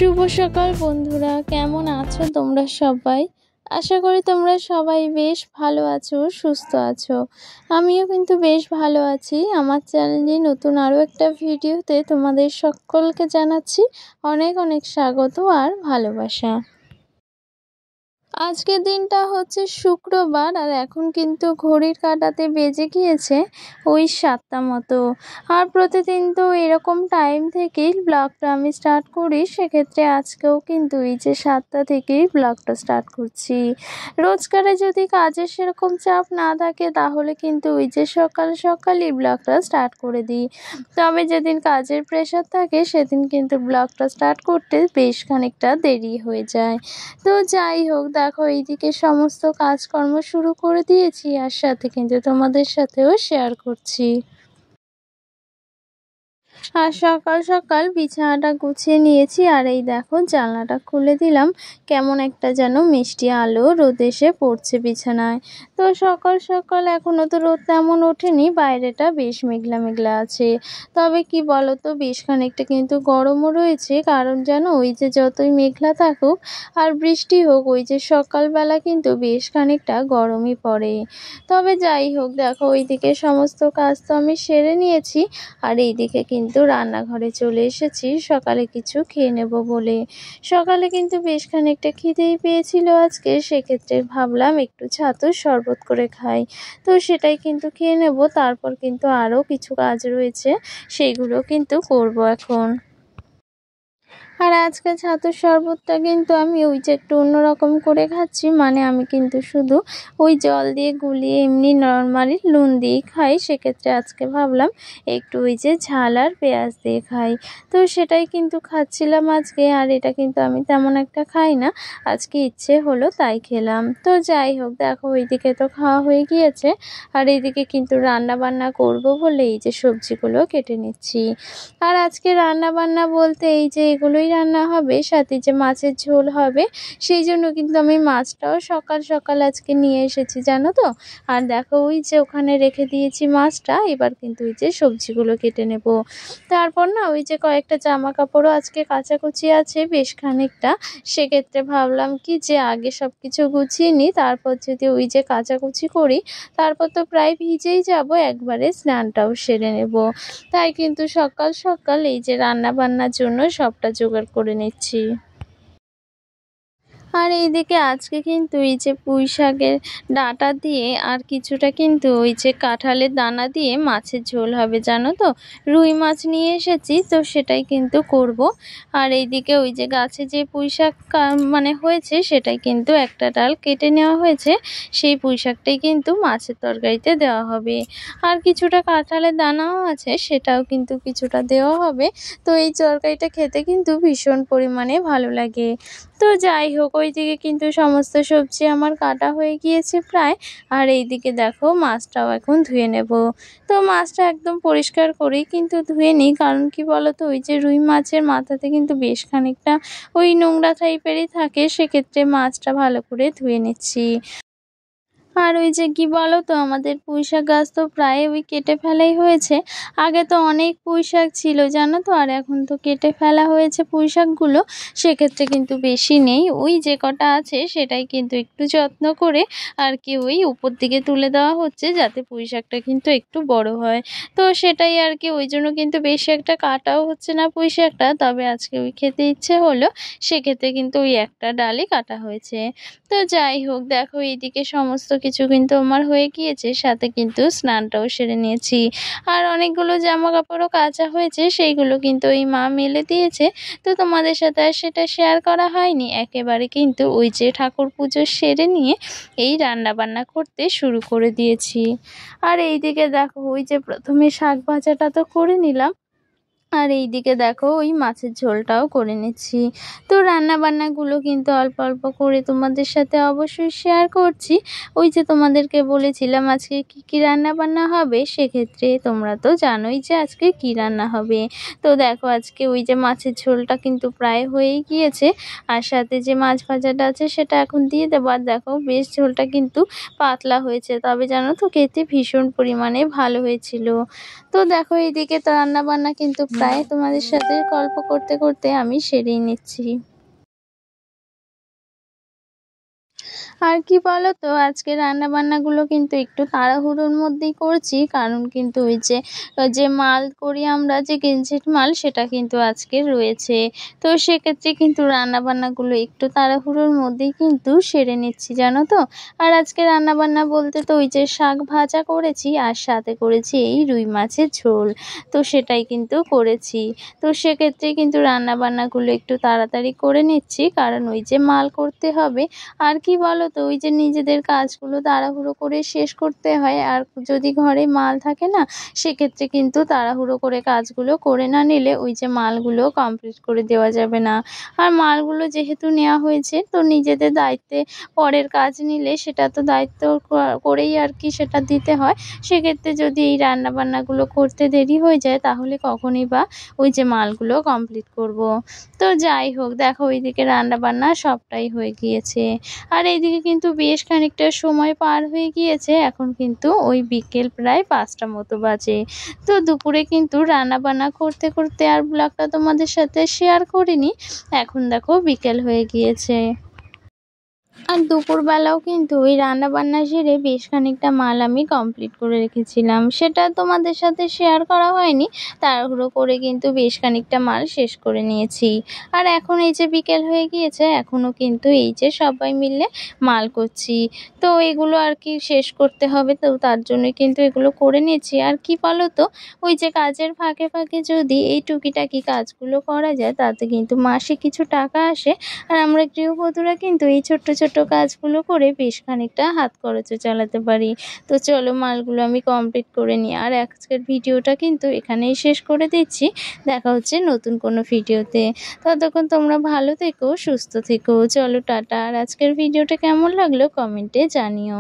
শুভ সকাল বন্ধুরা, কেমন আছো তোমরা সবাই? আশা করি তোমরা সবাই বেশ ভালো আছো, সুস্থ আছো। আমিও কিন্তু বেশ ভালো আছি। আমার চ্যানেলে নতুন আরও একটা ভিডিওতে তোমাদের সকলকে জানাচ্ছি অনেক অনেক স্বাগত আর ভালোবাসা। আজকের দিনটা হচ্ছে শুক্রবার, আর এখন কিন্তু ঘড়ির কাঁটাতে বেজে গিয়েছে ওই 7টা মতো। আর প্রতিদিন তো এরকম টাইম থেকেই ব্লগটা আমি স্টার্ট করি, সেক্ষেত্রে আজকেও কিন্তু এই যে 7টা থেকেই ব্লগটা স্টার্ট করছি। রোজকারে যদি কাজের সেরকম চাপ না থাকে তাহলে কিন্তু ওই যে সকাল সকালই ব্লগটা স্টার্ট করে দিই। তবে যেদিন কাজের প্রেশার থাকে সেদিন কিন্তু ব্লগটা স্টার্ট করতে বেশ খানিকটা দেরি হয়ে যায়। তো যাই হোক, দেখো এইদিকে সমস্ত কাজকর্ম শুরু করে দিয়েছি, আর সাথে কিন্তু তোমাদের সাথেও শেয়ার করছি। আর সকাল সকাল বিছানাটা গুছিয়ে নিয়েছি, আর এই দেখো জানলাটা খুলে দিলাম। কেমন একটা যেন মিষ্টি আলো রোদ এসে পড়ছে বিছানায়। তো সকাল সকাল এখনো তো রোদ তেমন ওঠেনি, বাইরেটা বেশ মেঘলা মেঘলা আছে। তবে কি বলো তো, বেশ খানিকটা কিন্তু গরমও রয়েছে, কারণ যেন ওই যে যতই মেঘলা থাকুক আর বৃষ্টি হোক, ওই যে সকালবেলা কিন্তু বেশ খানিকটা গরমই পড়ে। তবে যাই হোক, দেখো ওইদিকে সমস্ত কাজ তো আমি সেরে নিয়েছি, আর এইদিকে কিন্তু রান্নাঘরে চলে এসেছি সকালে কিছু খেয়ে নেব বলে। সকালে কিন্তু বেশ খানিকটা খিদেই পেয়েছিল আজকে, সেক্ষেত্রে ভাবলাম একটু ছাতুর শরবত করে খাই। তো সেটাই কিন্তু খেয়ে নেব, তারপর কিন্তু আরও কিছু কাজ রয়েছে, সেইগুলো কিন্তু করব এখন। আর আজকে ছাতুর শরবতটা কিন্তু আমি ওই যে একটু অন্যরকম করে খাচ্ছি, মানে আমি কিন্তু শুধু ওই জল দিয়ে গুলিয়ে এমনি নর্মালি নুন দিয়েই খাই। সেক্ষেত্রে আজকে ভাবলাম একটু ওই যে ঝাল আর পেঁয়াজ দিয়ে খাই। তো সেটাই কিন্তু খাচ্ছিলাম আজকে, আর এটা কিন্তু আমি তেমন একটা খাই না, আজকে ইচ্ছে হলো তাই খেলাম। তো যাই হোক, দেখো ওইদিকে তো খাওয়া হয়ে গিয়েছে, আর এইদিকে কিন্তু রান্না বান্না করব বলে এই যে সবজিগুলো কেটে নিচ্ছি। আর আজকে রান্না বান্না বলতে এই যে এগুলোই রান্না হবে, সাথে যে মাছের ঝোল হবে, সেই জন্য কিন্তু আমি মাছটাও সকাল সকাল আজকে নিয়ে এসেছি, জানো তো। আর দেখো ওই যে ওখানে রেখে দিয়েছি মাছটা, এবার কিন্তু ওই যে সবজিগুলো কেটে নেব। তারপর না ওই যে কয়েকটা জামা কাপড়ও আজকে কাচাকুচি আছে বেশ খানিকটা, সেক্ষেত্রে ভাবলাম কি যে আগে সব কিছু গুছিয়ে নিই, তারপর যদি ওই যে কাচাকুচি করি তারপর তো প্রায় ভিজেই যাব, একবারে স্নানটাও সেরে নেব। তাই কিন্তু সকাল সকাল এই যে রান্না বান্নার জন্য সবটা জোগাড় করে নিচ্ছি। আর এইদিকে আজকে কিন্তু এই যে পুঁই শাকের ডাঁটা দিয়ে আর কিছুটা কিন্তু ওই যে কাঁঠালের দানা দিয়ে মাছের ঝোল হবে, জানো তো। রুই মাছ নিয়ে এসেছি, তো সেটাই কিন্তু করব। আর এইদিকে ওই যে গাছে যে পুঁই শাক মানে হয়েছে, সেটাই কিন্তু একটা ডাল কেটে নেওয়া হয়েছে, সেই পুঁই শাকটাই কিন্তু মাছের তরকারিতে দেওয়া হবে। আর কিছুটা কাঁঠালের দানাও আছে, সেটাও কিন্তু কিছুটা দেওয়া হবে। তো এই তরকারিটা খেতে কিন্তু ভীষণ পরিমাণে ভালো লাগে। তো যাই হোক, ওইদিকে কিন্তু সমস্ত সবজি আমার কাটা হয়ে গিয়েছে প্রায়। আর এইদিকে দেখো মাছটাও এখন ধুয়ে নেব। তো মাছটা একদম পরিষ্কার করেই কিন্তু ধুয়ে নিই, কারণ কি বলতো, ওই যে রুই মাছের মাথাতে কিন্তু বেশ খানিকটা ওই নোংরা টাইপেরই থাকে, সেক্ষেত্রে মাছটা ভালো করে ধুয়ে নিচ্ছি। আর ওই যে কি বলতো, আমাদের পুঁইশাক গাছ তো প্রায় ওই কেটে ফেলাই হয়েছে। আগে তো অনেক পুঁইশাক ছিল, জানো তো, আর এখন তো কেটে ফেলা হয়েছে পুঁইশাকগুলো, সেক্ষেত্রে কিন্তু বেশি নেই। ওই যে কটা আছে সেটাই কিন্তু একটু যত্ন করে আর কি ওই উপর দিকে তুলে দেওয়া হচ্ছে, যাতে পুঁইশাকটা কিন্তু একটু বড় হয়। তো সেটাই আর কি, ওই জন্য কিন্তু বেশি একটা কাটাও হচ্ছে না পুঁইশাকটা। তবে আজকে ওই খেতে ইচ্ছে হলো, সেক্ষেত্রে কিন্তু ওই একটা ডালই কাটা হয়েছে। তো যাই হোক, দেখো এইদিকে সমস্ত কিছু কিন্তু আমার হয়ে গিয়েছে, সাথে কিন্তু স্নানটাও সেরে নিয়েছি। আর অনেকগুলো জামা কাপড়ও কাচা হয়েছে, সেইগুলো কিন্তু ওই মা মেলে দিয়েছে। তো তোমাদের সাথে আর সেটা শেয়ার করা হয়নি, একেবারে কিন্তু ওই যে ঠাকুর পুজো সেরে নিয়ে এই রান্না বান্না করতে শুরু করে দিয়েছি। আর এইদিকে দেখো ওই যে প্রথমে শাক ভাজাটা তো করে নিলাম, আর এইদিকে দেখো ওই মাছের ঝোলটাও করে নিচ্ছি। তো রান্না বান্নাগুলো কিন্তু অল্প অল্প করে তোমাদের সাথে অবশ্যই শেয়ার করছি। ওই যে তোমাদেরকে বলেছিলাম আজকে কি কি রান্না বান্না হবে, সেক্ষেত্রে তোমরা তো জানোই যে আজকে কি রান্না হবে। তো দেখো আজকে ওই যে মাছের ঝোলটা কিন্তু প্রায় হয়েই গিয়েছে, আর সাথে যে মাছ ভাজাটা আছে সেটা এখন দিয়ে দেবো। আর দেখো বেশ ঝোলটা কিন্তু পাতলা হয়েছে, তবে জানো তো খেতে ভীষণ পরিমাণে ভালো হয়েছিল। তো দেখো এইদিকে তো রান্না বান্না কিন্তু প্রায় তোমাদের সাথে গল্প করতে করতে আমি সেরেই নিচ্ছি। আর কি বলো তো, আজকে রান্নাবান্নাগুলো কিন্তু একটু তাড়াহুড়োর মধ্যেই করছি, কারণ কিন্তু ওই যে মাল করি আমরা, যে গেঞ্জির মাল, সেটা কিন্তু আজকে রয়েছে। তো সেক্ষেত্রে কিন্তু রান্নাবান্নাগুলো একটু তাড়াহুড়োর মধ্যেই কিন্তু সেরে নিচ্ছি, জানো তো। আর আজকে রান্নাবান্না বলতে তো ওই যে শাক ভাজা করেছি, আর সাথে করেছি এই রুই মাছের ঝোল। তো সেটাই কিন্তু করেছি। তো সেক্ষেত্রে কিন্তু রান্নাবান্নাগুলো একটু তাড়াতাড়ি করে নিচ্ছি, কারণ ওই যে মাল করতে হবে। আর কি বলো তো, ওই যে নিজেদের কাজগুলো তাড়াহুড়ো করে শেষ করতে হয়, আর যদি ঘরে মাল থাকে না, সেক্ষেত্রে কিন্তু তাড়াহুড়ো করে কাজগুলো করে না নিলে ওই যে মালগুলো কমপ্লিট করে দেওয়া যাবে না। আর মালগুলো যেহেতু নেওয়া হয়েছে, তো নিজেদের দায়িত্বে পরের কাজ নিলে সেটা তো দায়িত্ব করেই আর কি সেটা দিতে হয়। সেক্ষেত্রে যদি এই রান্নাবান্নাগুলো করতে দেরি হয়ে যায়, তাহলে কখনই বা ওই যে মালগুলো কমপ্লিট করব। তো যাই হোক, দেখো ওইদিকে রান্নাবান্না সবটাই হয়ে গিয়েছে। আর এইদিকে কিন্তু বেশ খানিকটা সময় পার হয়ে গিয়েছে, এখন কিন্তু ওই বিকেল প্রায় 5টা মতো বাজে। তো দুপুরে কিন্তু রান্নাবান্না করতে করতে আর ব্লগটা তোমাদের সাথে শেয়ার করিনি। এখন দেখো বিকেল হয়ে গিয়েছে। আর দুপুরবেলাও কিন্তু ওই রান্নাবান্না সেরে বেশ খানিকটা মাল আমি কমপ্লিট করে রেখেছিলাম, সেটা তোমাদের সাথে শেয়ার করা হয়নি। তাড়াহুড়ো করে কিন্তু বেশ খানিকটা মাল শেষ করে নিয়েছি। আর এখন এই যে বিকেল হয়ে গিয়েছে, এখনও কিন্তু এই যে সবাই মিলে মাল করছি। তো এগুলো আর কি শেষ করতে হবে, তো তার জন্য কিন্তু এগুলো করে নিয়েছি। আর কি বলো তো, ওই যে কাজের ফাঁকে ফাঁকে যদি এই টুকিটাকি কাজগুলো করা যায়, তাতে কিন্তু মাসে কিছু টাকা আসে। আর আমরা গৃহবধূরা কিন্তু এই ছোট্ট ছোট্ট কাজগুলো করে বেশ খানিকটা হাত খরচও চালাতে পারি। তো চলো মালগুলো আমি কমপ্লিট করে নিই। আর আজকের ভিডিওটা কিন্তু এখানেই শেষ করে দিচ্ছি। দেখা হচ্ছে নতুন কোনো ভিডিওতে। ততক্ষণ তোমরা ভালো থেকো, সুস্থ থেকো। চলো টাটা। আর আজকের ভিডিওটা কেমন লাগলো কমেন্টে জানিও।